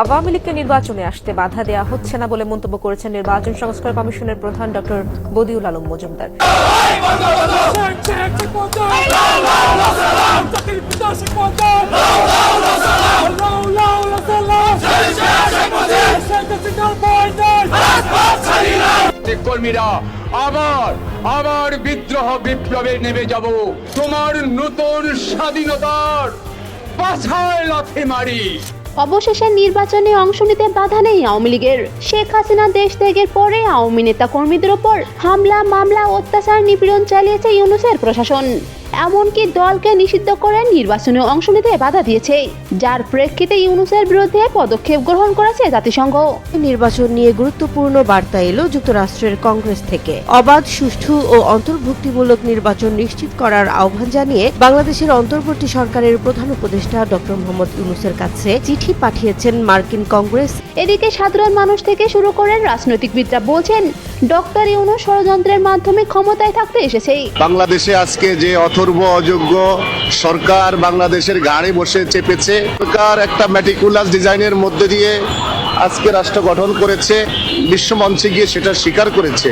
আওয়ামী লীগকে নির্বাচনে আসতে বাধা দেওয়া হচ্ছে না বলে মন্তব্য করেছেন নির্বাচন সংস্কার কমিশনের প্রধান ডক্টর বদিউল আলম মজুমদার। কর্মীরা আবার বিদ্রোহ বিপ্লবে নেমে যাব। তোমার নতুন স্বাধীনতার পাছায় লাথি মারি। অবশেষে নির্বাচনে অংশ নিতে বাধা নেই আওয়ামী লীগের। শেখ হাসিনা দেশ ত্যাগের পরে আওয়ামী নেতা কর্মীদের ওপর হামলা, মামলা, অত্যাচার, নিপীড়ন চালিয়েছে ইউনূসের প্রশাসন। এমনকি দলকে নিষিদ্ধ করে নির্বাচনে অংশ নিতে বাধা দিয়েছে, যার প্রেক্ষিতে ইউনূসের বিরুদ্ধে পদক্ষেপ গ্রহণ করেছে জাতিসংঘ। নির্বাচন নিয়ে গুরুত্বপূর্ণ বার্তা এলো যুক্তরাষ্ট্রের কংগ্রেস থেকে। অবাধ, সুষ্ঠু ও অন্তর্ভুক্তিমূলক নির্বাচন নিশ্চিত করার আহ্বান জানিয়ে বাংলাদেশের অন্তর্বর্তী সরকারের প্রধান উপদেষ্টা ডক্টর মোহাম্মদ ইউনূসের কাছে চিঠি পাঠিয়েছেন মার্কিন কংগ্রেস। এদিকে সাধারণ মানুষ থেকে শুরু করে রাজনৈতিকবিদরা বলছেন, ডক্টর ইউনূস ষড়যন্ত্রের মাধ্যমে ক্ষমতায় থাকতে এসেছে। বাংলাদেশে আজকে যে অথর্ব অযোগ্য সরকার বাংলাদেশের ঘাড়ে বসে চেপেছে, সরকার একটা ম্যাটিকুলাস ডিজাইনের মধ্যে দিয়ে আজকে রাষ্ট্র গঠন করেছে, বিশ্বমঞ্চে গিয়ে সেটা স্বীকার করেছে।